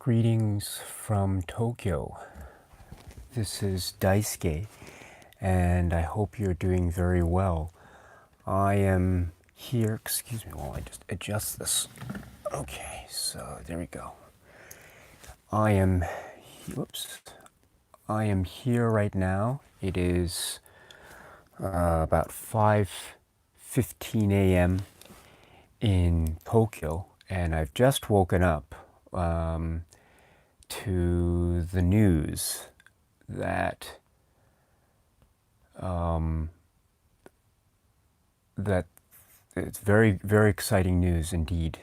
Greetings from Tokyo. This is Daisuke, and I hope you're doing very well. I am here, excuse me while I just adjust this. Okay, so there we go. I am here right now. It is about 5:15 a.m. in Tokyo, and I've just woken up to the news that that it's very, very exciting news indeed.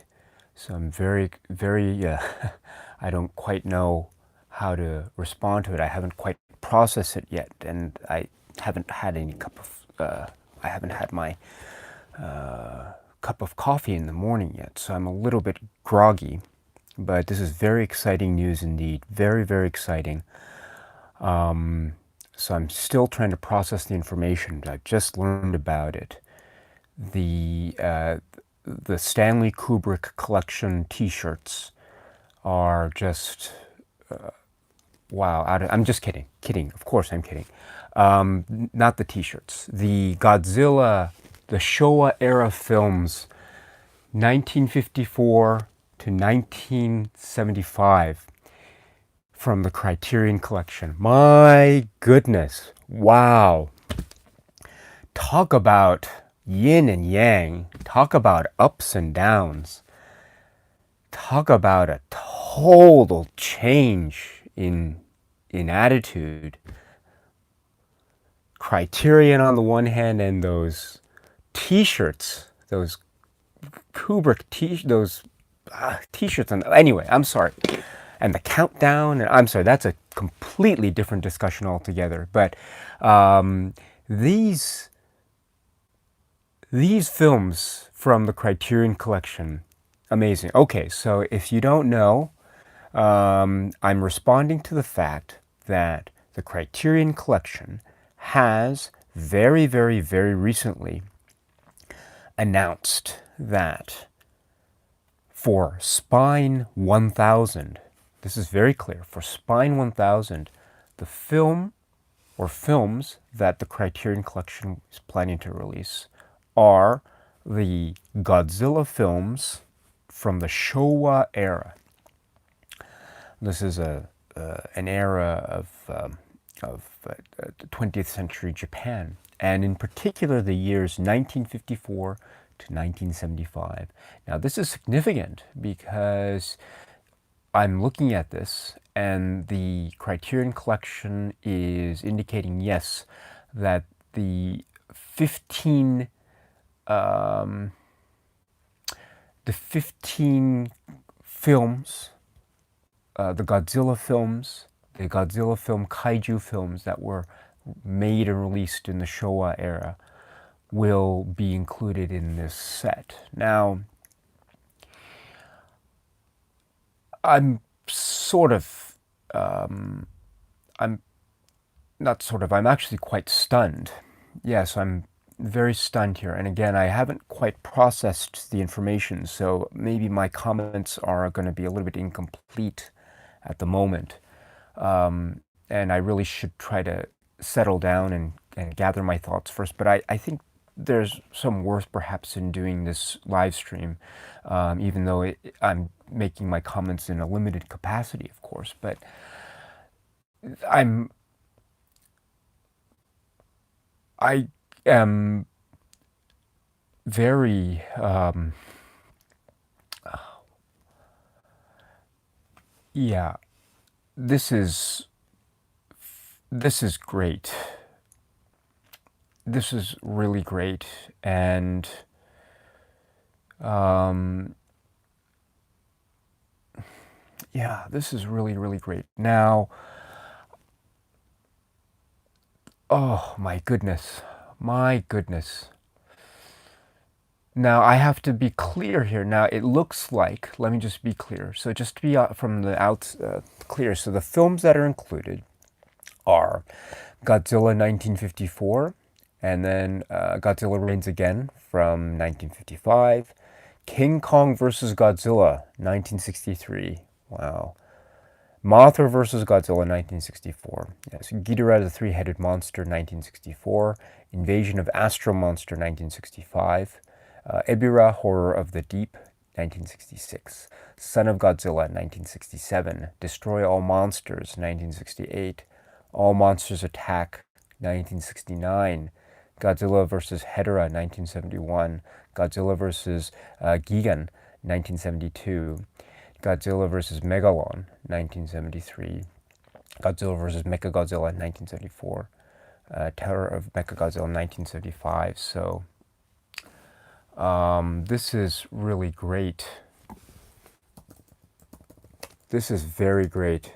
So I'm very, very, I don't quite know how to respond to it. I haven't quite processed it yet, and I haven't had I haven't had my cup of coffee in the morning yet, so I'm a little bit groggy. But this is very exciting news indeed. Very, very exciting. So I'm still trying to process the information. I've just learned about it. The Stanley Kubrick collection T-shirts are just wow. I'm just kidding. Of course I'm kidding. Not the T-shirts. The Godzilla, the Showa era films, 1954 to 1975. From the Criterion collection. My goodness. Wow. Talk about yin and yang. Talk about ups and downs. Talk about a total change in attitude. Criterion on the one hand, and those T-shirts, those Kubrick T-shirts. Anyway, I'm sorry. And the countdown, and I'm sorry, that's a completely different discussion altogether. But these films from the Criterion collection, amazing. Okay, so if you don't know, I'm responding to the fact that the Criterion collection has very, very, very recently announced that for Spine 1000, this is very clear. For Spine 1000, the film or films that the Criterion collection is planning to release are the Godzilla films from the Showa era. This is an era of 20th century Japan, and in particular the years 1954 to 1975. Now this is significant because I'm looking at this, and the Criterion collection is indicating, yes, that the 15 films, the Godzilla films, the Godzilla film kaiju films that were made and released in the Showa era will be included in this set. Now, I'm actually quite stunned. Yes, I'm very stunned here. And again, I haven't quite processed the information, so maybe my comments are going to be a little bit incomplete at the moment. And I really should try to settle down and gather my thoughts first. But I think there's some worth perhaps in doing this live stream, even though I'm making my comments in a limited capacity, of course. But I am very yeah, this is great. This is really great, and yeah, this is really, really great. Now, oh my goodness. Now I have to be clear here. Now it looks like, let me just be clear. So just to be from the clear, so the films that are included are Godzilla 1954, and then Godzilla Reigns Again from 1955, King Kong vs. Godzilla 1963. Wow. Mothra vs. Godzilla, 1964. Yes. Ghidorah the Three-Headed Monster, 1964. Invasion of Astro Monster, 1965. Ebirah, Horror of the Deep, 1966. Son of Godzilla, 1967. Destroy All Monsters, 1968. All Monsters Attack, 1969. Godzilla vs. Hedorah, 1971. Godzilla vs. Gigan, 1972. Godzilla vs. Megalon, 1973. Godzilla vs. Mechagodzilla, 1974. Terror of Mechagodzilla, 1975. So this is really great. This is very great.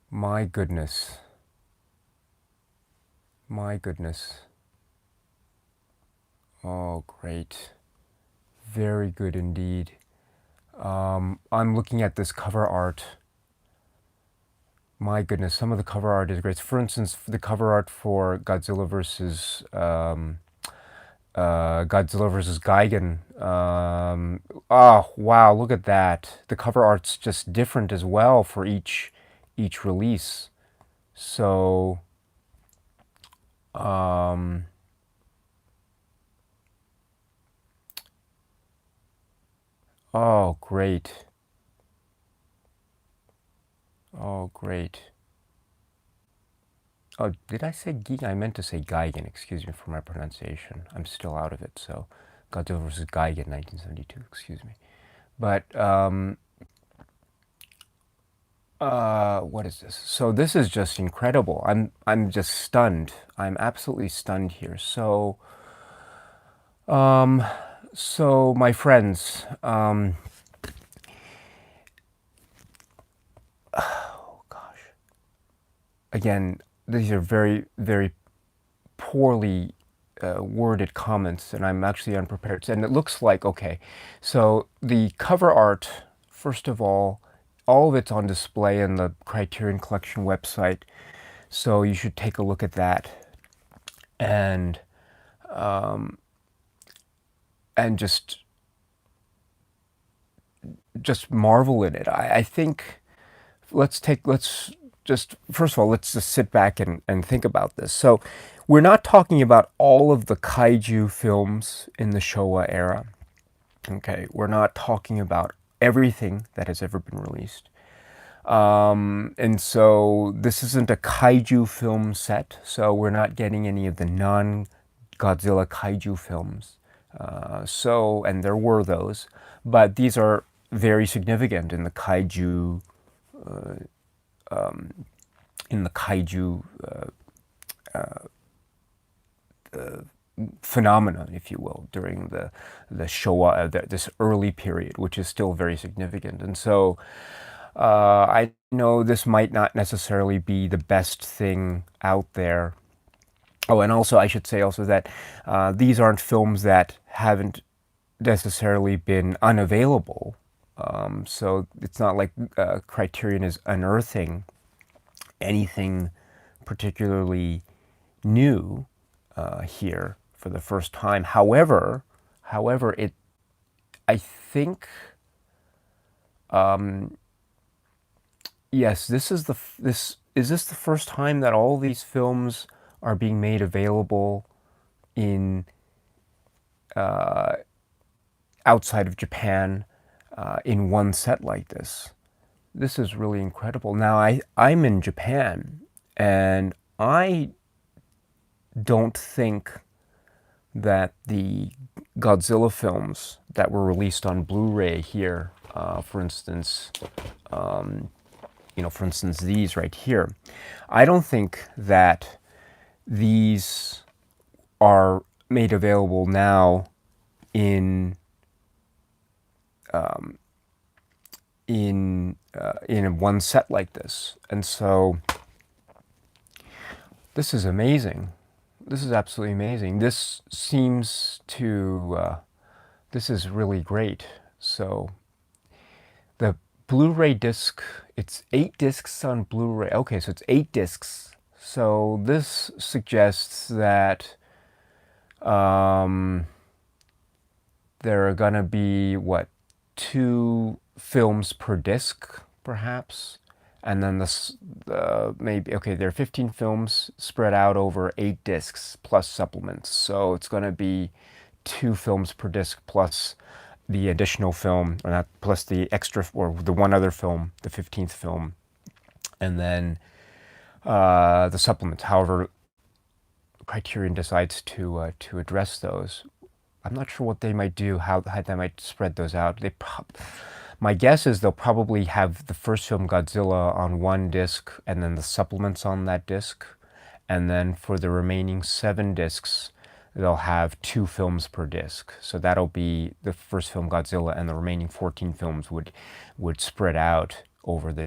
My goodness. My goodness. Oh, great. Very good indeed. I'm looking at this cover art. My goodness, some of the cover art is great. For instance, the cover art for Godzilla vs. Gigan. Oh, wow, look at that. The cover art's just different as well for each release. So, oh, great. Oh, great. Oh, did I say Gigan? I meant to say Gigan. Excuse me for my pronunciation. I'm still out of it. So, Godzilla vs. Gigan, 1972. Excuse me. But what is this? So this is just incredible. I'm just stunned. I'm absolutely stunned here. So, so my friends, oh gosh. Again, these are very, very poorly worded comments, and I'm actually unprepared. And it looks like, okay, so the cover art, first of all of it's on display in the Criterion Collection website, so you should take a look at that and just marvel in it. I think let's just, first of all, let's just sit back and think about this. So we're not talking about all of the kaiju films in the Showa era. Okay, we're not talking about everything that has ever been released. And so this isn't a kaiju film set, so we're not getting any of the non-Godzilla kaiju films. And there were those, but these are very significant in the kaiju phenomenon, if you will, during the Showa, this early period, which is still very significant. And so I know this might not necessarily be the best thing out there. Oh, and also I should say also that these aren't films that haven't necessarily been unavailable. So it's not like Criterion is unearthing anything particularly new here for the first time. However, I think, yes, this is is this the first time that all these films are being made available in outside of Japan in one set like this? This is really incredible. Now I'm in Japan, and I don't think that the Godzilla films that were released on Blu-ray here, for instance, for instance, these right here, I don't think that these are made available now in one set like this. And so this is amazing. This is absolutely amazing. This seems to, this is really great. So the Blu-ray disc, it's 8 discs on Blu-ray. Okay, so it's 8 discs. So this suggests that there are gonna be, what, 2 films per disc, perhaps. And then maybe, okay, there are 15 films spread out over 8 discs plus supplements. So it's going to be 2 films per disc plus the additional film, or not, plus the extra, or the one other film, the 15th film, and then the supplements. However, Criterion decides to address those. I'm not sure what they might do, how they might spread those out. My guess is they'll probably have the first film, Godzilla, on one disc, and then the supplements on that disc. And then for the remaining 7 discs, they'll have 2 films per disc. So that'll be the first film, Godzilla, and the remaining 14 films would spread out over the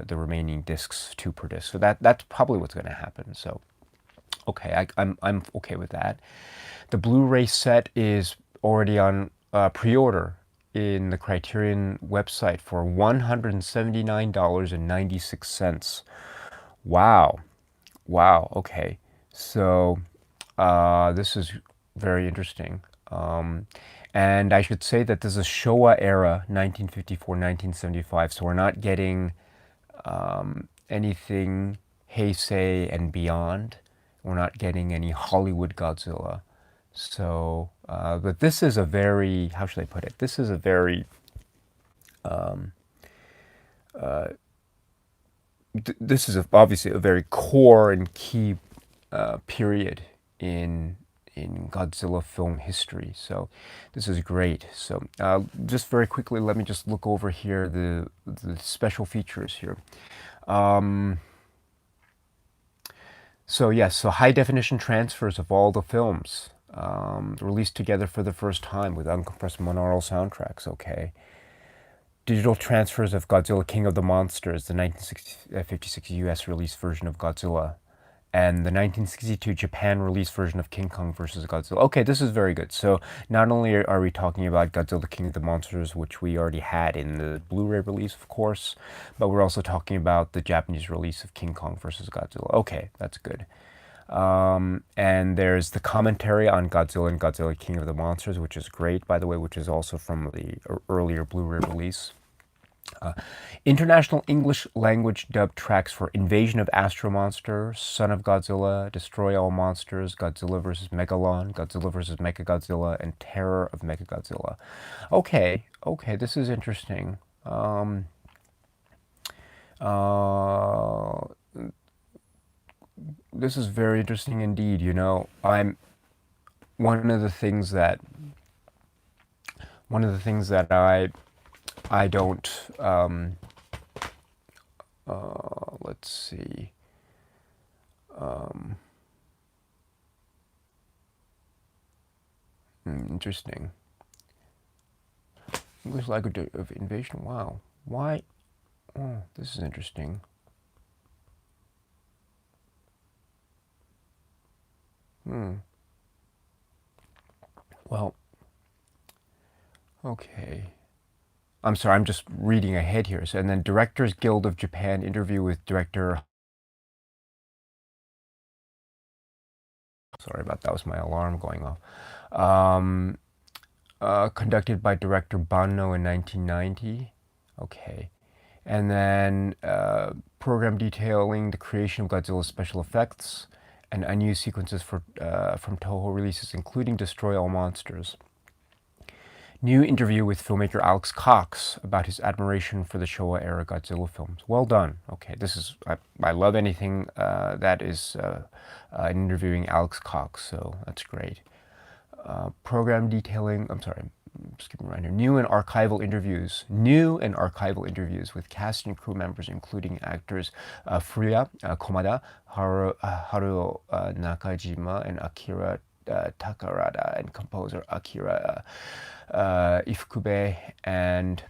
remaining discs, 2 per disc. So that's probably what's going to happen. So okay, I'm okay with that. The Blu-ray set is already on pre-order in the Criterion website for $179.96. Wow. Wow, okay. So this is very interesting. And I should say that this is Showa era, 1954-1975, so we're not getting anything Heisei and beyond. We're not getting any Hollywood Godzilla. So, but this is a very, how should I put it? This is a very, this is obviously a very core and key period in Godzilla film history. So this is great. So just very quickly, let me just look over here the special features here. So yes, so high definition transfers of all the films released together for the first time with uncompressed monaural soundtracks. Okay. Digital transfers of Godzilla King of the Monsters, the 1956 US release version of Godzilla, and the 1962 Japan release version of King Kong vs. Godzilla. Okay, this is very good. So not only are we talking about Godzilla King of the Monsters, which we already had in the Blu-ray release, of course, but we're also talking about the Japanese release of King Kong vs. Godzilla. Okay, that's good. And there's the commentary on Godzilla and Godzilla King of the Monsters, which is great, by the way, which is also from the earlier Blu-ray release. International English language dubbed tracks for Invasion of Astro Monster, Son of Godzilla, Destroy All Monsters, Godzilla vs. Megalon, Godzilla vs. Mechagodzilla, and Terror of Mechagodzilla. Okay, okay, this is interesting. This is very interesting indeed. You know, one of the things that I don't, let's see, interesting. English language of invasion, wow. Why? Oh, this is interesting. Well, okay. I'm sorry, I'm just reading ahead here. So, and then Directors Guild of Japan interview with director. Sorry about that, was my alarm going off. Conducted by director Banno in 1990. Okay. And then program detailing the creation of Godzilla's special effects and unused sequences from Toho releases, including Destroy All Monsters. New interview with filmmaker Alex Cox about his admiration for the Showa-era Godzilla films. Well done. Okay, this is, I love anything that is interviewing Alex Cox, so that's great. Program detailing, I'm sorry, I'm skipping around here. New and archival interviews with cast and crew members, including actors Furuya Komada, Haruo Nakajima, and Akira Takarada, and composer Akira Ifukube, and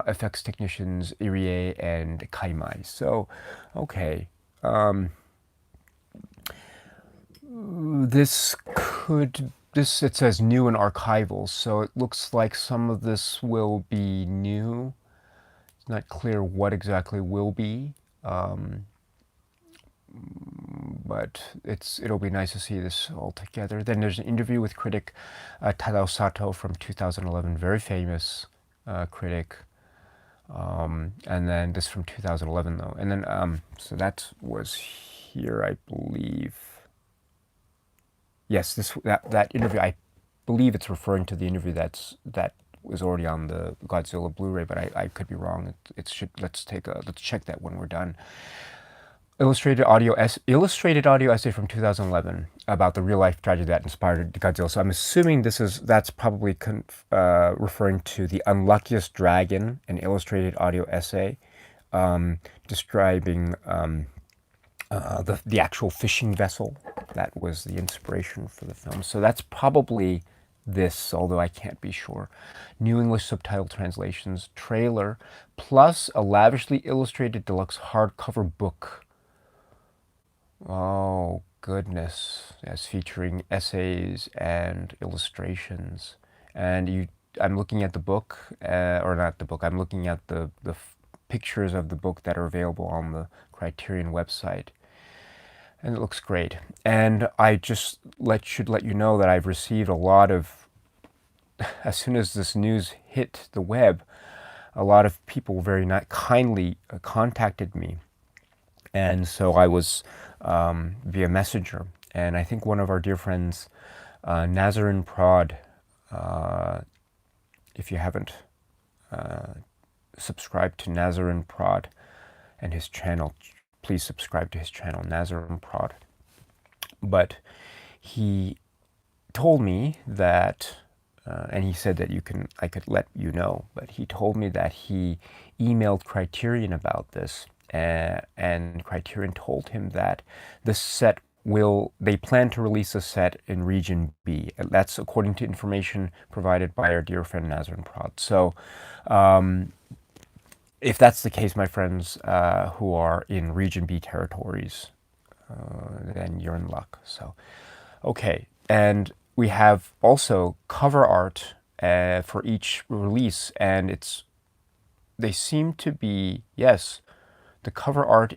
effects technicians Irie and Kaimai. So, okay. It says new and archival, so it looks like some of this will be new. It's not clear what exactly will be. but it'll be nice to see this all together. Then there's an interview with critic Tadao Sato from 2011, very famous critic. And then this from 2011 though. And then so that was here, I believe. Yes, that interview, I believe it's referring to the interview that was already on the Godzilla Blu-ray, but I could be wrong. Let's check that when we're done. Illustrated audio essay from 2011 about the real life tragedy that inspired Godzilla. So I'm assuming that's probably referring to The Unluckiest Dragon, an illustrated audio essay describing the actual fishing vessel that was the inspiration for the film. So that's probably this, although I can't be sure. New English subtitle translations, trailer, plus a lavishly illustrated deluxe hardcover book. Oh, goodness. Yes, featuring essays and illustrations. And I'm looking at the book, or not the book, I'm looking at the pictures of the book that are available on the Criterion website. And it looks great. And I just should let you know that I've received a lot of, as soon as this news hit the web, a lot of people very kindly contacted me. And so I was via Messenger. And I think one of our dear friends, Nazarin Prod, if you haven't subscribed to Nazarin Prod and his channel, please subscribe to his channel, Nazarin Prod. But he told me that, and he said that I could let you know, but he told me that he emailed Criterion about this, and Criterion told him that this set they plan to release a set in Region B. That's according to information provided by our dear friend Nazarin Prod. So, if that's the case, my friends who are in Region B territories, then you're in luck. So, okay. And we have also cover art for each release, and they seem to be, yes, the cover art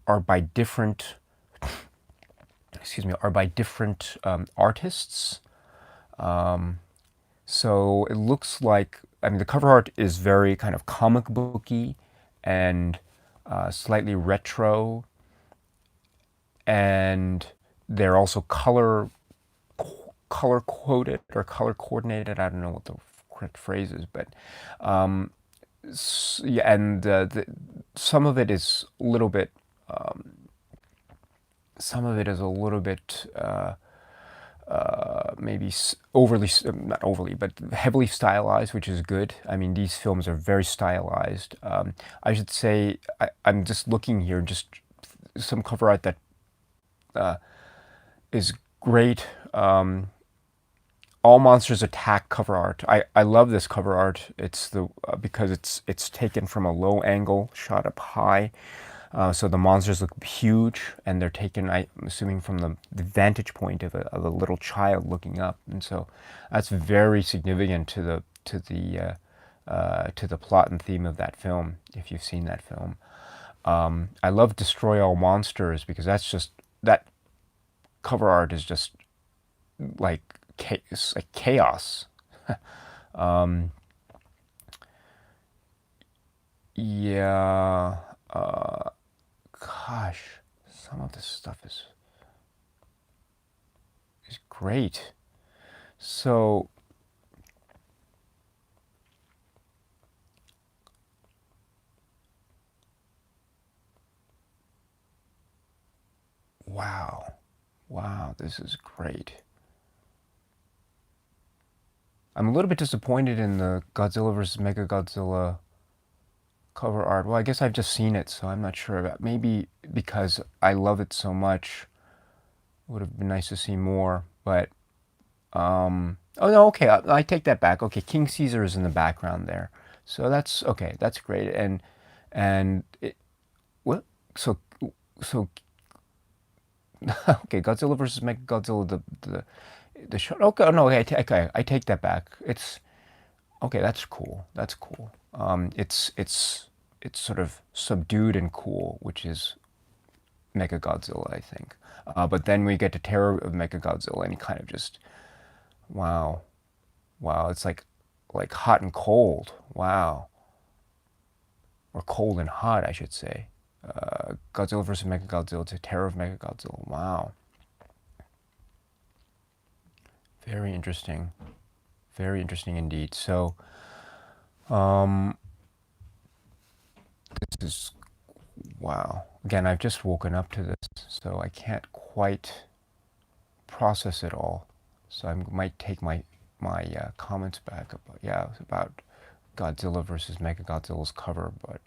are by different artists. So it looks like, the cover art is very kind of comic booky and slightly retro, and they're also color coded or color coordinated. I don't know what the correct phrase is, but yeah, and some of it is a little bit. Some of it is a little bit maybe not overly, but heavily stylized, which is good. I mean, these films are very stylized. I should say, I'm just looking here, just some cover art that is great. All Monsters Attack cover art. I love this cover art. It's because it's taken from a low angle shot up high. So the monsters look huge, and they're taken, I'm assuming, from the vantage point of a little child looking up, and so that's very significant to the plot and theme of that film. If you've seen that film, I love Destroy All Monsters because that cover art is just like chaos. Yeah. Gosh, some of this stuff is great. So wow, this is great. I'm a little bit disappointed in the Godzilla vs. Mechagodzilla cover art. Well, I guess I've just seen it, so I'm not sure about. Maybe because I love it so much, it would have been nice to see more. But oh no, okay, I take that back. Okay, King Caesar is in the background there, so that's okay. That's great. And what? So okay, Godzilla vs. Mechagodzilla, the show. Okay, no, okay, I take that back. It's okay. That's cool. That's cool. It's sort of subdued and cool, which is Mechagodzilla, I think. But then we get to Terror of Mechagodzilla, and he kind of just, wow, wow, it's like hot and cold, wow, or cold and hot, I should say. Godzilla versus Mechagodzilla to Terror of Mechagodzilla, wow. Very interesting indeed. So, this is, wow. Again, I've just woken up to this, so I can't quite process it all. So I might take my comments back about, yeah, about Godzilla versus Mechagodzilla's cover, but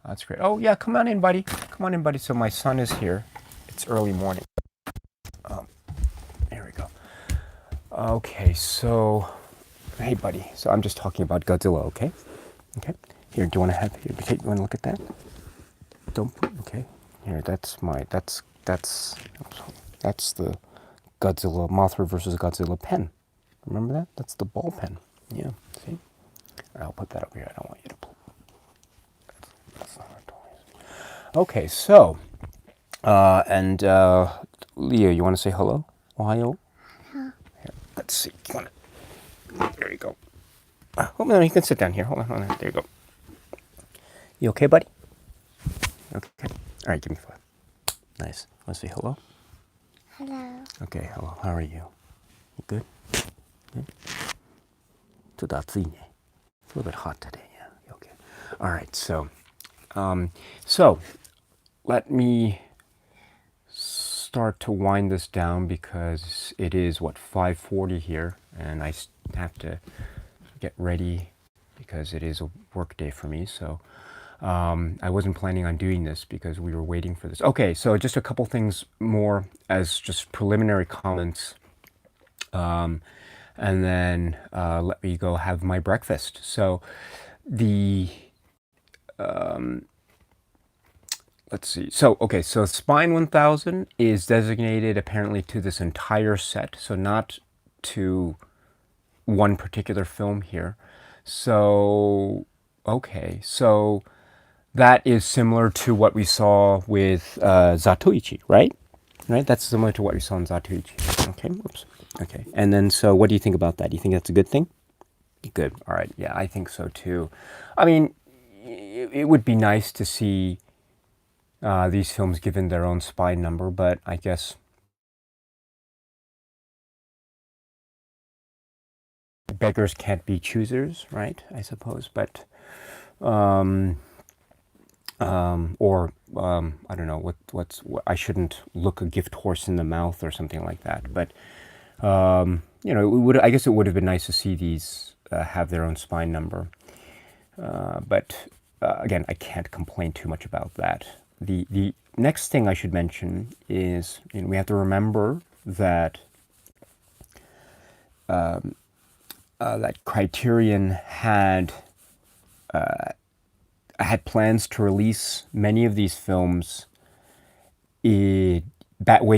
that's great. Oh yeah, come on in, buddy. Come on in, buddy. So my son is here. It's early morning. There we go. Okay, so hey, buddy. So I'm just talking about Godzilla. Okay. Okay. Here, do you want to have? Here, you want to look at that? Don't. Okay. Here, that's the Godzilla Mothra versus Godzilla pen. Remember that? That's the ball pen. Yeah. See? I'll put that over here. I don't want you to pull. That's not our toys. Okay, so and Leah, you want to say hello? Ohio. Here, let's see. There you go. Oh no, you can sit down here. Hold on. There you go. You okay, buddy? Okay. All right, give me 5. Nice. Want to say hello? Hello. Okay, hello. How are you? You good? Good? ちょっと暑いね. It's a little bit hot today. Yeah. Okay. All right. So, let me start to wind this down because it is 5:40 here, and I have to get ready because it is a work day for me. So. I wasn't planning on doing this because we were waiting for this. Okay, so just a couple things more as just preliminary comments. And then let me go have my breakfast. So let's see. So, okay, so Spine 1000 is designated apparently to this entire set, so not to one particular film here. So, okay, so that is similar to what we saw with Zatoichi, right? Right? That's similar to what we saw in Zatoichi. Okay, whoops. Okay, and then so what do you think about that? Do you think that's a good thing? Good. All right. Yeah, I think so too. I mean, it would be nice to see these films given their own spine number, but I guess beggars can't be choosers, right? I suppose, but I don't know what I shouldn't look a gift horse in the mouth or something like that. But you know, I guess it would have been nice to see these have their own spine number. But again, I can't complain too much about that. The next thing I should mention is, you know, we have to remember that that Criterion had plans to release many of these films way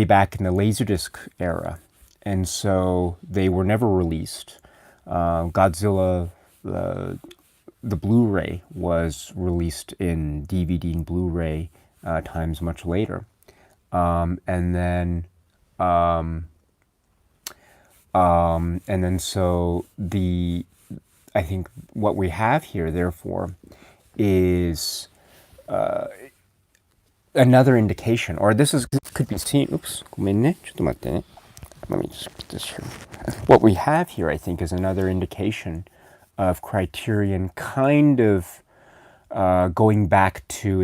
back in the Laserdisc era, and so they were never released. Godzilla, the Blu-ray, was released in DVD and Blu-ray times much later, and then so I think what we have here, therefore, is another indication, or could be seen. Oops, ごめんね。ちょっと待ってね. Let me just put this here. What we have here, I think, is another indication of Criterion kind of going back to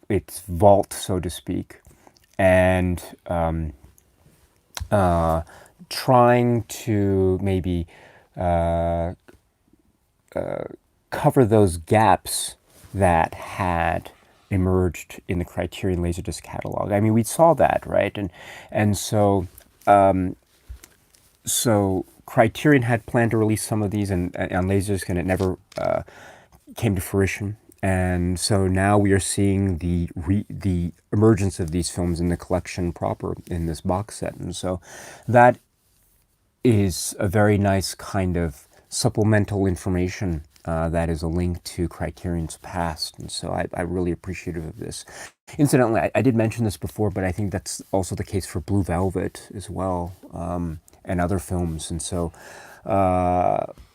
its vault, so to speak, and trying to maybe cover those gaps that had emerged in the Criterion Laserdisc catalog. I mean, we saw that, right? And so Criterion had planned to release some of these on Laserdisc, and it never came to fruition. And so now we are seeing the emergence of these films in the collection proper in this box set. And so that is a very nice kind of supplemental information that is a link to Criterion's past, and so I'm really appreciative of this. Incidentally, I did mention this before, but I think that's also the case for Blue Velvet as well, and other films, and so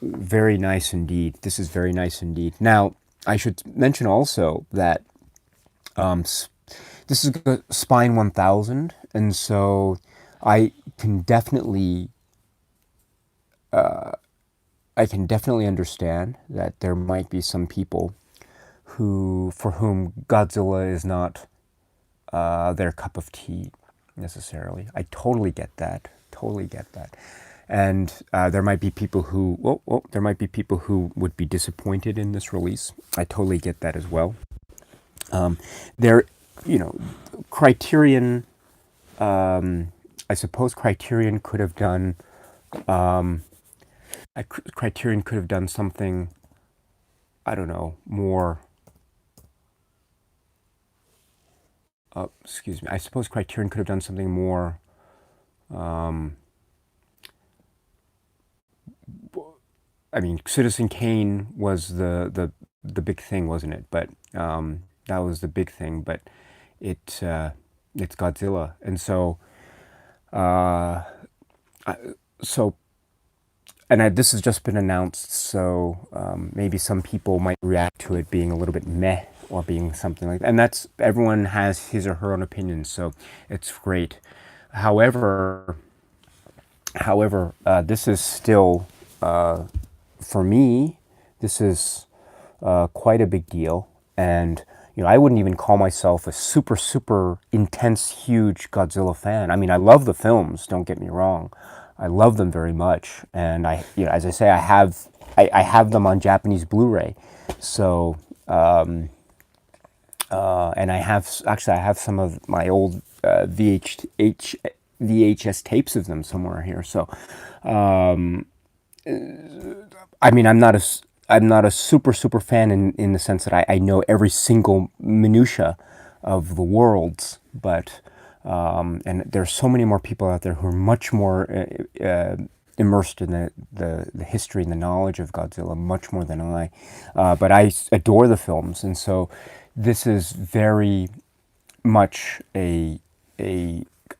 very nice indeed. This is very nice indeed. Now, I should mention also that this is Spine 1000, and so I can definitely understand that there might be some people for whom Godzilla is not their cup of tea necessarily. I totally get that. Totally get that. And there might be people who would be disappointed in this release. I totally get that as well. There, Criterion. I suppose Criterion could have done. Criterion could have done something. I don't know, more. Excuse me. I suppose Criterion could have done something more. I mean, Citizen Kane was the big thing, wasn't it? But that was the big thing. But it's Godzilla, and so this has just been announced, so maybe some people might react to it being a little bit meh or being something like that. And that's, everyone has his or her own opinion, so it's great. However, this is still, for me, this is quite a big deal. And, I wouldn't even call myself a super, super intense, huge Godzilla fan. I mean, I love the films, don't get me wrong. I love them very much. And as I say, I have them on Japanese Blu-ray. So, and I have some of my old VHS tapes of them somewhere here. So, I mean, I'm not a super, super fan in the sense that I know every single minutia of the worlds, but and there's so many more people out there who are much more immersed in the history and the knowledge of Godzilla, much more than I. But I adore the films, and so this is very much a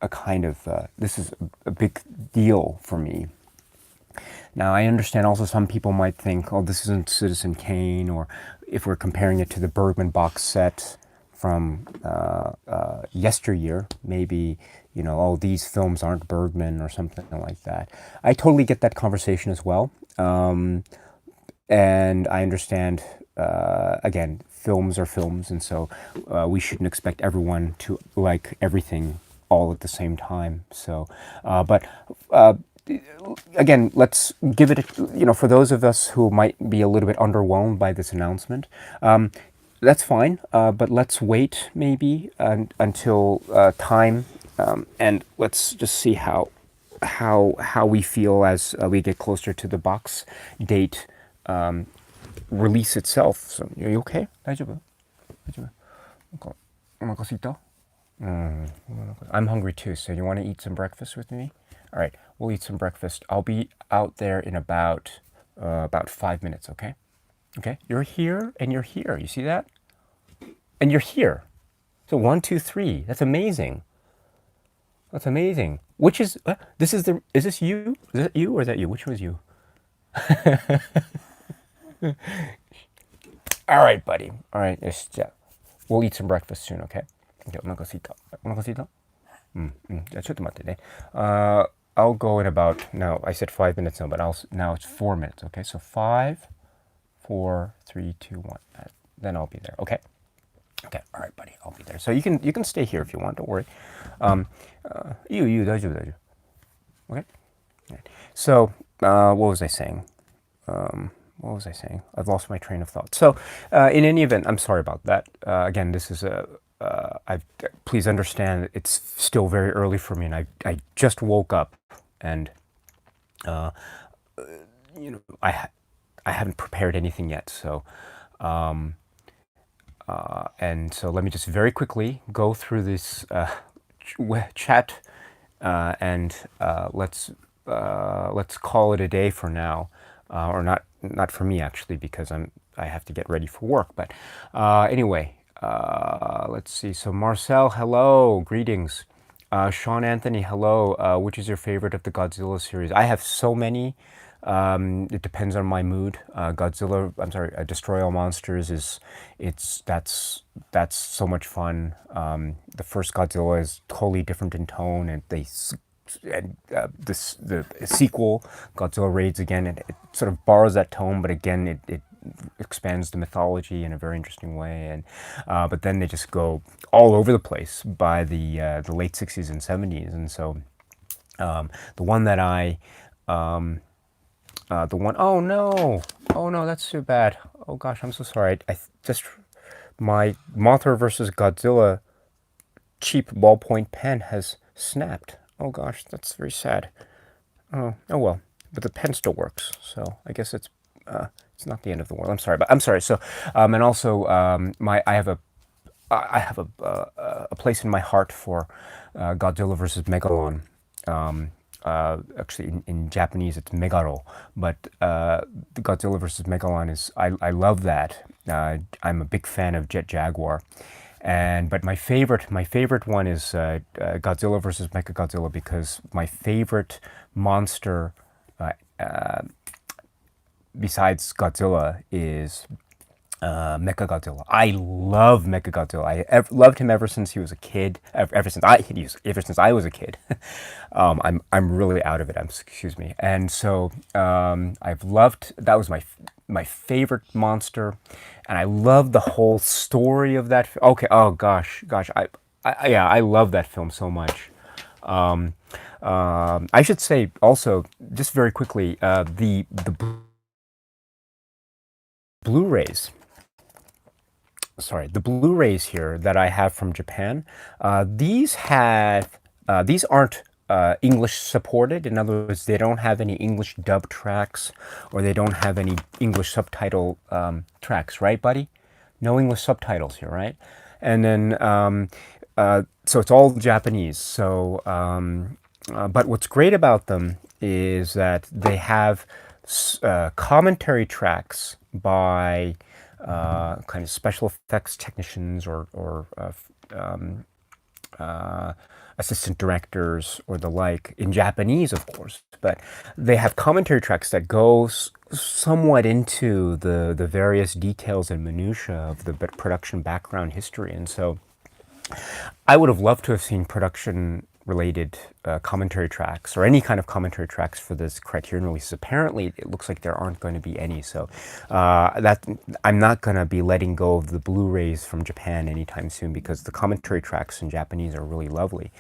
kind of this is a big deal for me. Now, I understand also some people might think, oh, this isn't Citizen Kane, or if we're comparing it to the Bergman box set from yesteryear, maybe, oh, these films aren't Bergman or something like that. I totally get that conversation as well. And I understand, again, films are films, and so we shouldn't expect everyone to like everything all at the same time. So, but again, let's give it, for those of us who might be a little bit underwhelmed by this announcement, that's fine, but let's wait maybe until time, and let's just see how we feel as we get closer to the box date release itself. So, are you okay? 大丈夫? 大丈夫? お腹空いた? I'm hungry too, so you want to eat some breakfast with me? All right, we'll eat some breakfast. I'll be out there in about 5 minutes, okay? Okay, you're here and you're here. You see that? And you're here. So 1, 2, 3. That's amazing. That's amazing. Which is is this you? Is that you or is that you? Which was you? All right, buddy. All right, we'll eat some breakfast soon, okay? Okay, お腹空いた? お腹空いた? じゃあちょっと待ってね. I'll go in about, now I said 5 minutes now, but now it's 4 minutes, okay? So 5, 4, 3, 2, 1. Then I'll be there, okay? Okay, all right, buddy, I'll be there. So you can stay here if you want, don't worry. You, 大丈夫, 大丈夫. Okay? Right. So, what was I saying? I've lost my train of thought. So, in any event, I'm sorry about that. Again, this is please understand it's still very early for me, and I just woke up, and I haven't prepared anything yet. So, and so let me just very quickly go through this chat, and let's call it a day for now. or not for me actually, because I have to get ready for work. But anyway, let's see. So Marcel, hello, greetings. Sean Anthony, hello. Which is your favorite of the Godzilla series? I have so many. It depends on my mood. Godzilla, I'm sorry, Destroy All Monsters that's so much fun. The first Godzilla is totally different in tone, and the sequel, Godzilla Raids Again, it sort of borrows that tone, but again, it expands the mythology in a very interesting way. And but then they just go all over the place by the late 60s and 70s. And so the one that oh no, oh no, that's too bad. Oh gosh, I'm so sorry. I just my Mothra versus Godzilla cheap ballpoint pen has snapped. Oh gosh, that's very sad. Oh well, but the pen still works, so I guess it's not the end of the world. I'm sorry, but I'm sorry. So, and also, I have a place in my heart for Godzilla versus Megalon. Actually, in Japanese, it's Megaro, but the Godzilla versus Megalon is I love that. I'm a big fan of Jet Jaguar, but my favorite one is Godzilla versus Mechagodzilla, because my favorite monster besides Godzilla is Mechagodzilla. I love Mechagodzilla. Loved him ever since he was a kid. Ever since I was a kid. I'm really out of it. Excuse me. And so I've loved. That was my favorite monster, and I love the whole story of that. Okay. Oh gosh. Yeah. I love that film so much. I should say also, just very quickly, the Blu-rays. Sorry, the Blu-rays here that I have from Japan. These aren't English supported. In other words, they don't have any English dub tracks, or they don't have any English subtitle tracks, right, buddy? No English subtitles here, right? And then so it's all Japanese. So, but what's great about them is that they have commentary tracks by kind of special effects technicians, or assistant directors or the like, in Japanese, of course. But they have commentary tracks that go somewhat into the various details and minutiae of the production background history. And so I would have loved to have seen production related commentary tracks, or any kind of commentary tracks for this Criterion release. Apparently, it looks like there aren't going to be any. So that I'm not going to be letting go of the Blu-rays from Japan anytime soon, because the commentary tracks in Japanese are really lovely.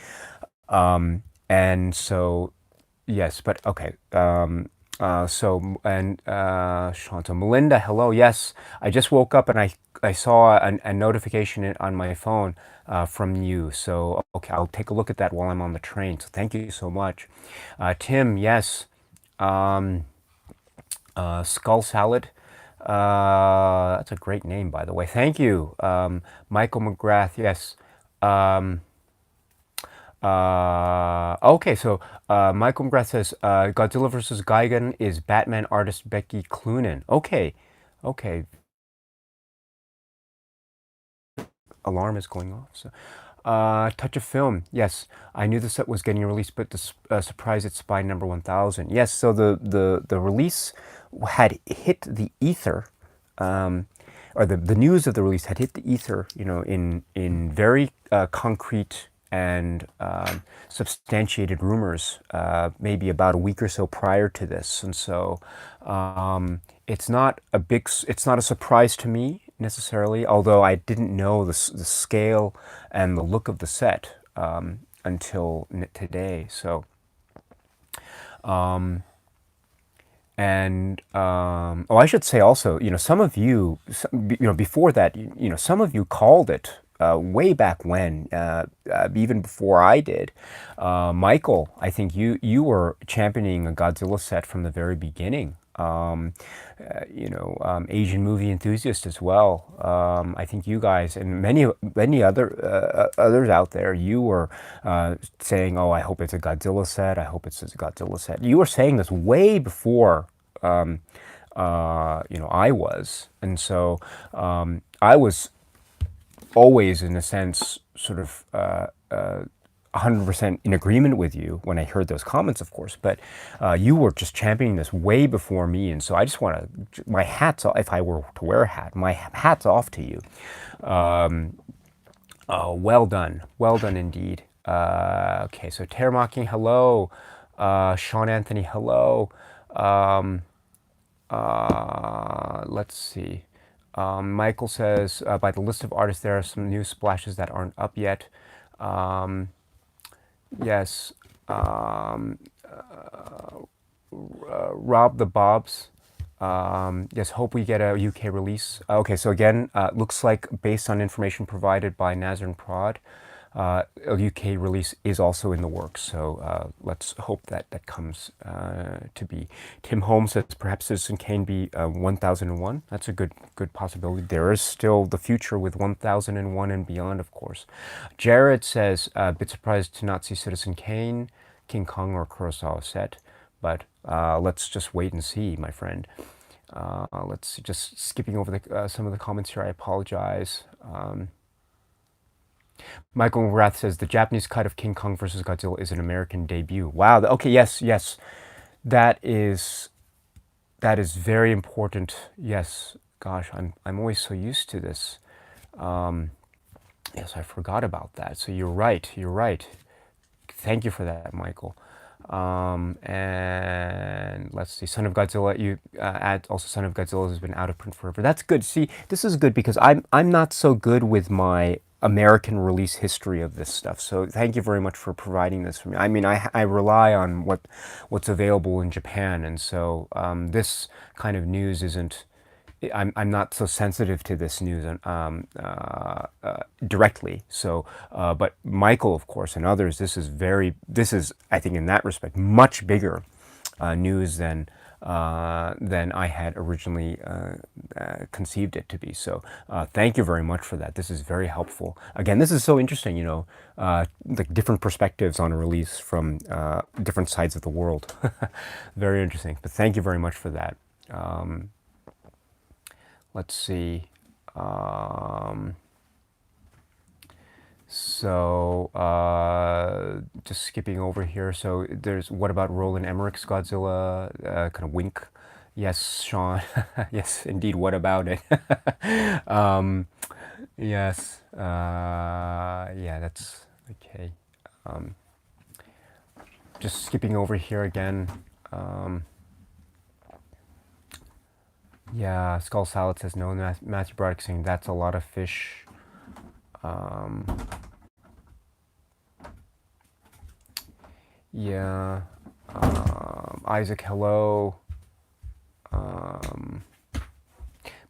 And so, yes, but okay. Sean, so Melinda, hello. Yes, I just woke up and I saw a notification on my phone from you. So, okay, I'll take a look at that while I'm on the train. So thank you so much. Tim, yes. Skull Salad. That's a great name, by the way. Thank you. Michael McGrath, yes. Okay, so Michael McGrath says Godzilla vs. Gigan is Batman artist Becky Cloonan. Okay, okay. Alarm is going off. So, Touch of Film. Yes, I knew the set was getting released, but the surprise it's by number 1000. Yes, so the release had hit the ether, or the news of the release had hit the ether, in very concrete and substantiated rumors, maybe about a week or so prior to this. And so it's not a surprise to me necessarily, although I didn't know the scale and the look of the set until today. So, I should say also, some of you, before that, some of you called it way back when, even before I did. Michael, I think you were championing a Godzilla set from the very beginning. Asian movie enthusiast as well. I think you guys and many others out there, you were saying, "Oh, I hope it's a Godzilla set. I hope it's a Godzilla set." You were saying this way before I was. And so I was always, in a sense, sort of 100% in agreement with you when I heard those comments, of course. But you were just championing this way before me, and so I just want to, my hat's off. If I were to wear a hat, my hat's off to you. Well done indeed. Okay, so Terramaki, hello. Sean Anthony, hello. Let's see. Michael says, by the list of artists, there are some new splashes that aren't up yet. Yes. Rob the Bobs. Yes, hope we get a UK release. Okay, so again, looks like based on information provided by Nazar and Prod, a UK release is also in the works. So let's hope that that comes to be. Tim Holmes says perhaps Citizen Kane be 1001. That's a good possibility. There is still the future with 1001 and beyond, of course. Jared says a bit surprised to not see Citizen Kane, King Kong, or Kurosawa set, but let's just wait and see, my friend. Let's see, just skipping over some of the comments here. I apologize. Michael Rath says the Japanese cut of King Kong versus Godzilla is an American debut. Wow. Okay. Yes. That is very important. Yes. Gosh, I'm always so used to this. Yes, I forgot about that. So you're right. Thank you for that, Michael. And let's see, Son of Godzilla. You add also Son of Godzilla has been out of print forever. That's good. See, this is good because I'm not so good with my American release history of this stuff. So thank you very much for providing this for me. I mean, I rely on what's available in Japan, and so this kind of news isn't. I'm not so sensitive to this news directly. So, but Michael, of course, and others, this is I think in that respect much bigger news than I had originally conceived it to be. So, thank you very much for that. This is very helpful. Again, this is so interesting. Like different perspectives on a release from different sides of the world. Very interesting. But thank you very much for that. Let's see. Just skipping over here. So there's what about Roland Emmerich's Godzilla? Kind of wink. Yes, Sean. Yes, indeed. What about it? Yes. Yeah, that's okay. Just skipping over here again. Yeah, Skull Salad says no. Matthew Broderick saying that's a lot of fish. Yeah. Isaac, hello.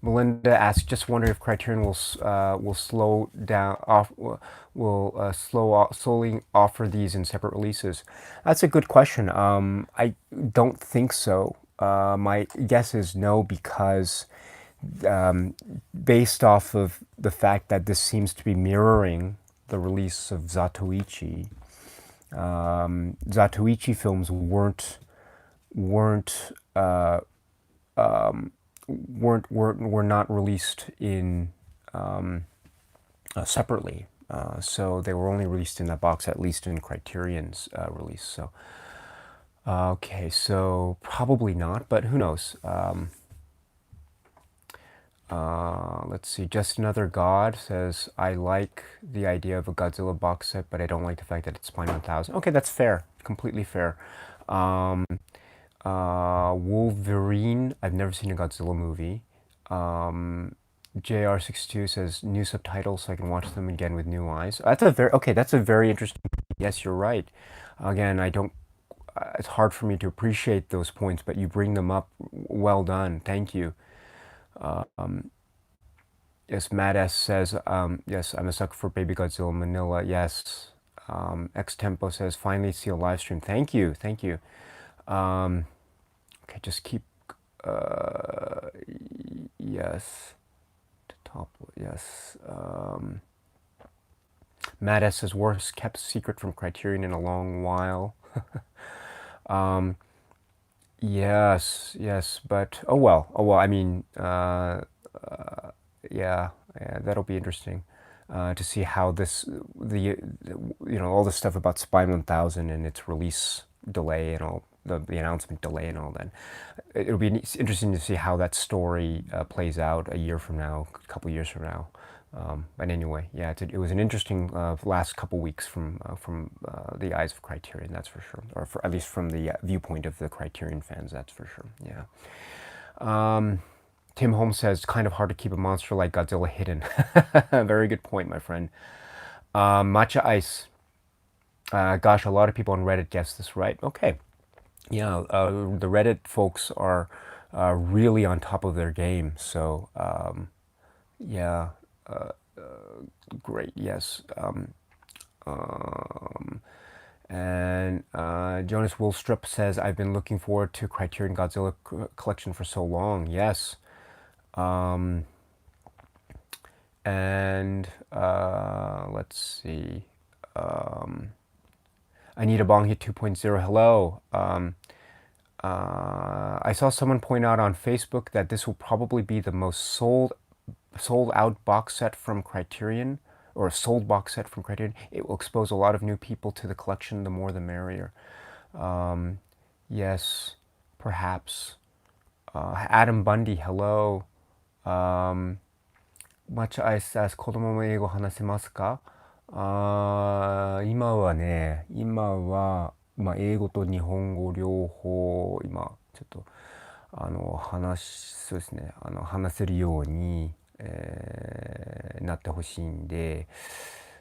Melinda asks, just wonder if Criterion will slow down off slowly offer these in separate releases. That's a good question. I don't think so. My guess is no, because based off of the fact that this seems to be mirroring the release of Zatoichi. Zatoichi films were not released in separately, so they were only released in that box, at least in Criterion's release. So okay, so probably not, but who knows? Let's see. Just Another God says, I like the idea of a Godzilla box set, but I don't like the fact that it's Spine 1000. Okay, that's fair. Completely fair. Wolverine. I've never seen a Godzilla movie. JR62 says, new subtitles so I can watch them again with new eyes. That's a very interesting. Yes, you're right. Again, it's hard for me to appreciate those points, but you bring them up. Well done. Thank you. Yes, Matt S says, yes, I'm a sucker for Baby Godzilla Manila. Yes. X Tempo says, finally see a live stream. Thank you. Okay, just keep, yes, top, yes. Matt S says, worst kept secret from Criterion in a long while. Yes, yes, but oh well, oh well. I mean, yeah, yeah, that'll be interesting to see how all the stuff about Spine 1000 and its release delay and all the announcement delay and all that. It'll be interesting to see how that story plays out a year from now, a couple years from now. But anyway, yeah, it was an interesting last couple weeks from the eyes of Criterion, that's for sure, or at least from the viewpoint of the Criterion fans, that's for sure. Yeah. Tim Holmes says, kind of hard to keep a monster like Godzilla hidden. Very good point, my friend. Matcha Ice. Gosh, a lot of people on Reddit guessed this right. Okay. Yeah, the Reddit folks are really on top of their game. So, yeah, great. Yes. And Jonas Woolstrup says, I've been looking forward to Criterion Godzilla collection for so long. Yes. And let's see. Anita Bonghi 2.0, hello. I saw someone point out on Facebook that this will probably be the most sold out box set from Criterion, or a sold box set from Criterion. It will expose a lot of new people to the collection. The more the merrier. Yes, perhaps. Adam Bundy, hello. Much I says 子供も英語話せますか？今はね、今は、まあ、英語と日本語両方、今、ちょっと、そうですね、話せるように、なってほしいんで、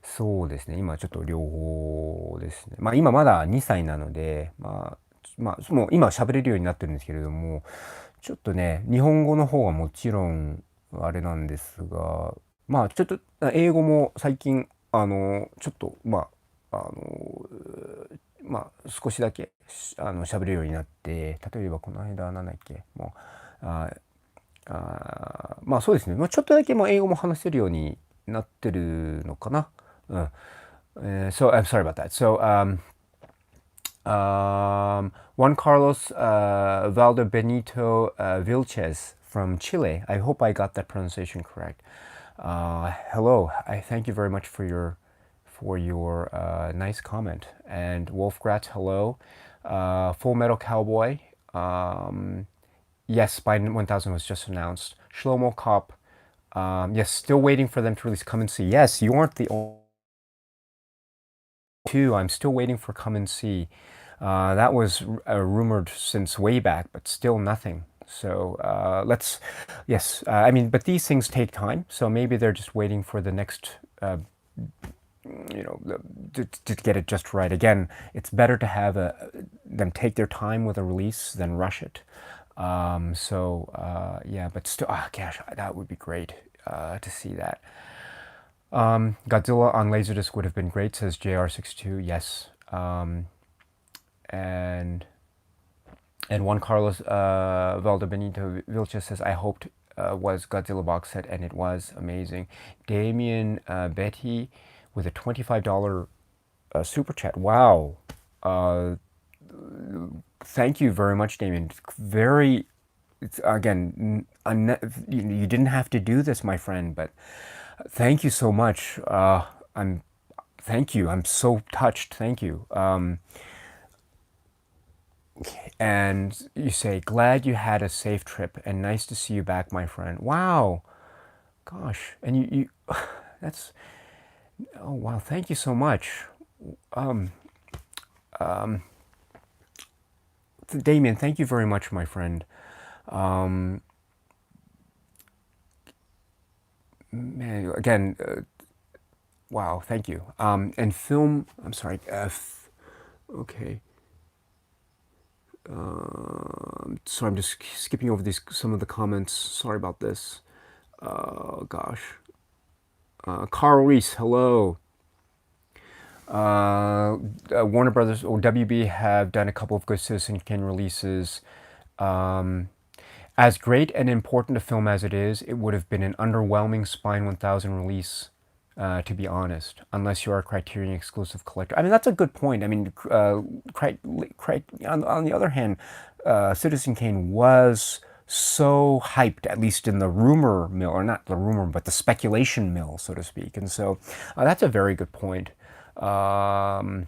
そうですね、今ちょっと両方ですね。まあ、今まだ2歳なので、もう今喋れるようになってるんですけれども、ちょっとね、日本語の方はもちろん、あれなんですが、まあちょっと英語も最近ちょっと少しだけ喋れるようになって、例えばこの間なんだっけ、もうまあそうですね、まあ、ちょっとだけもう英語も話せるようになってるのかな。うん。So I'm sorry about that. So Juan Carlos Valdebenito Vilches from Chile. I hope I got that pronunciation correct. Hello, I thank you very much for your nice comment. And Wolfgrat, hello. Full Metal Cowboy. Yes, Spine 1000 was just announced. Shlomo Kopp. Yes, still waiting for them to release Come and See. Yes, you aren't the only two. I'm still waiting for Come and See. That was rumored since way back, but still nothing. So yes, I mean, but these things take time. So maybe they're just waiting for the next, to get it just right. Again, it's better to have them take their time with a release than rush it. Yeah, but still, gosh, that would be great to see that. Godzilla on Laserdisc would have been great, says JR62. Yes. And Juan Carlos Valdebenito Vilches says, I hoped was Godzilla box set, and it was amazing. Damien Betty with a $25 super chat. Wow. Thank you very much, Damien. Very, again, you didn't have to do this, my friend, but thank you so much. Thank you. I'm so touched. Thank you. And you say, glad you had a safe trip and nice to see you back, my friend. Wow. Gosh. And you that's, oh, wow. Thank you so much. Damien, thank you very much, my friend. Man, again, wow, thank you. And film, I'm sorry, okay. So I'm just skipping over some of the comments. Sorry about this. Gosh. Carl Reese, hello. Warner Brothers or WB have done a couple of good Citizen Kane releases. As great and important a film as it is, it would have been an underwhelming Spine 1000 release, to be honest, unless you are a Criterion exclusive collector. I mean, that's a good point. I mean, on the other hand, Citizen Kane was so hyped, at least in the rumor mill, or not the rumor, but the speculation mill, so to speak. And so that's a very good point. Um,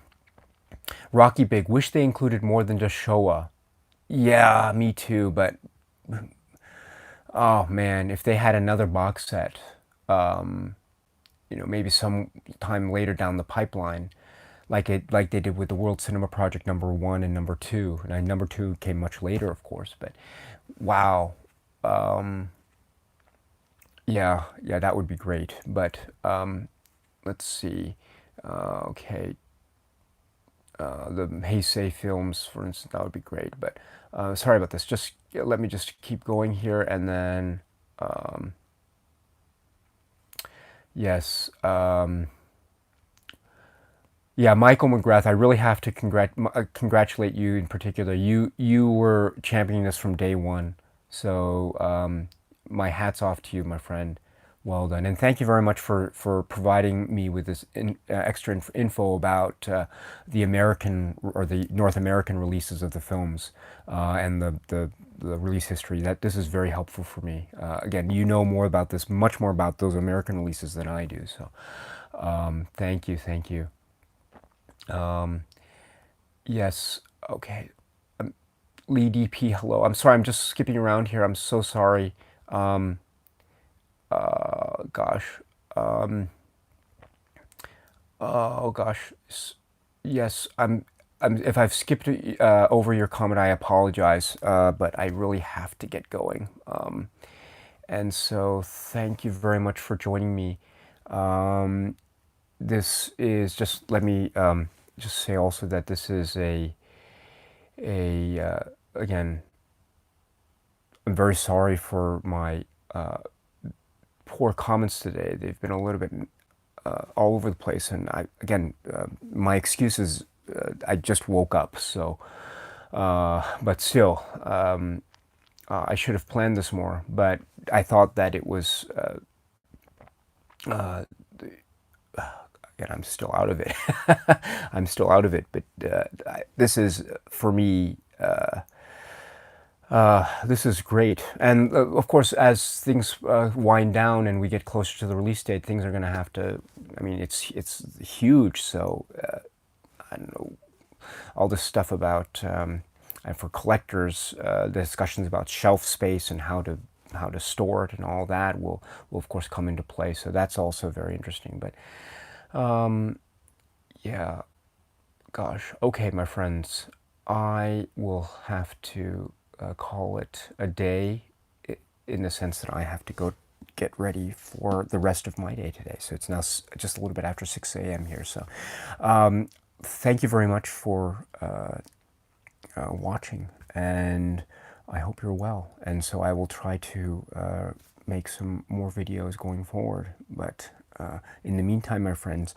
Rocky Big, wish they included more than just Showa. Yeah, me too, but oh man, if they had another box set, maybe some time later down the pipeline, like they did with the World Cinema Project #1 and #2. And #2 came much later, of course, but wow. Yeah, that would be great. But let's see. Okay, the Heisei films, for instance, that would be great. But sorry about this. Just let me just keep going here, and then yes. Yeah, Michael McGrath, I really have to congratulate you in particular. You were championing this from day one. So my hat's off to you, my friend. Well done. And thank you very much for providing me with this extra info about the American or the North American releases of the films and the release history. This is very helpful for me. Again, you know more about this, much more about those American releases than I do. So thank you, thank you. Yes, okay. Lee DP, hello. I'm sorry, I'm just skipping around here. I'm so sorry. Gosh. Oh gosh. Yes, if I've skipped over your comment, I apologize. But I really have to get going. And so thank you very much for joining me. This is just, let me just say also that this is again, I'm very sorry for my poor comments today. They've been a little bit all over the place, and my excuse is I just woke up, so but still, I should have planned this more, but I thought that it was again, I'm still out of it. I'm still out of it, but this is, for me, this is great. And of course, as things wind down and we get closer to the release date, things are going to have to, I mean, it's huge. So I don't know, all this stuff about, and for collectors, the discussions about shelf space and how to store it and all that will of course come into play. So that's also very interesting. But yeah, gosh. Okay, my friends, I will have to call it a day, in the sense that I have to go get ready for the rest of my day today. So it's now just a little bit after 6 a.m. here. So thank you very much for watching, and I hope you're well. And so I will try to make some more videos going forward. But in the meantime, my friends,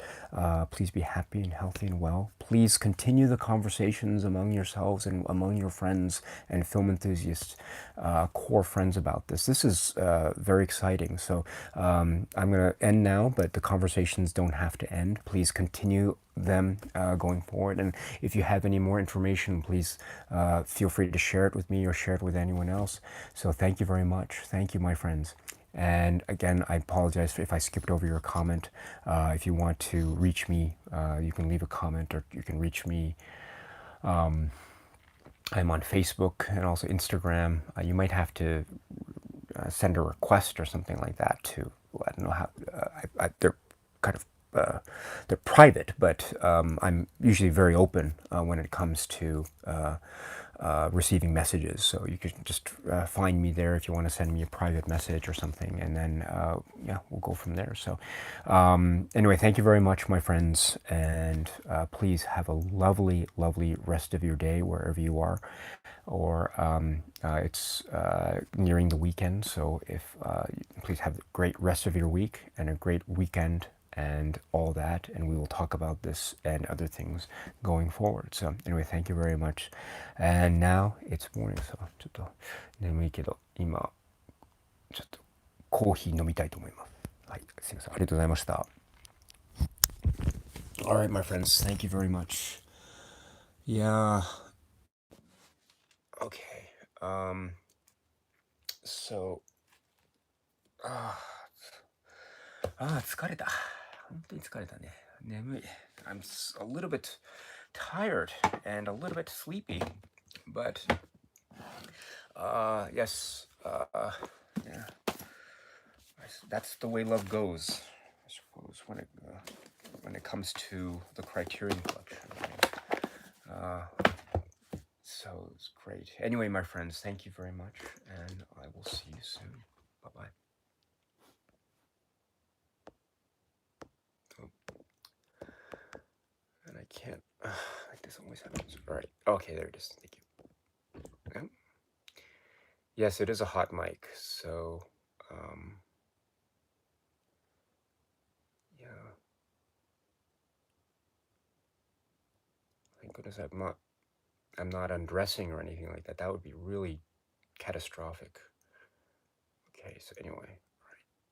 please be happy and healthy and well. Please continue the conversations among yourselves and among your friends and film enthusiasts, core friends, about this. This is very exciting. So I'm going to end now, but the conversations don't have to end. Please continue them going forward. And if you have any more information, please feel free to share it with me or share it with anyone else. So thank you very much. Thank you, my friends. And again, I apologize if I skipped over your comment. If you want to reach me, you can leave a comment, or you can reach me. I'm on Facebook and also Instagram. You might have to send a request or something like that to, I don't know how, they're kind of, they're private, but I'm usually very open when it comes to receiving messages. So you can just find me there if you want to send me a private message or something, and then yeah, we'll go from there. So anyway, thank you very much, my friends, and please have a lovely, lovely rest of your day wherever you are. Or it's nearing the weekend, so if please have a great rest of your week and a great weekend and all that, and we will talk about this and other things going forward. So anyway, thank you very much. And now it's morning, so ちょっと眠いけど今ちょっとコーヒー飲みたいと思います。はい、すみません、ありがとうございました。All right, my friends, thank you very much. Yeah. Okay. So, 疲れた。本当に疲れたね。眠い。I'm a little bit tired and a little bit sleepy, but yes, yeah, that's the way love goes, I suppose, when it comes to the Criterion collection. So it's great. Anyway, my friends, thank you very much, and I will see you soon. Bye-bye. And I can't, like this always happens. All right. Okay, there it is. Thank you. Yeah. Yes, it is a hot mic, so, yeah. Thank goodness I'm not undressing or anything like that. That would be really catastrophic. Okay, so anyway.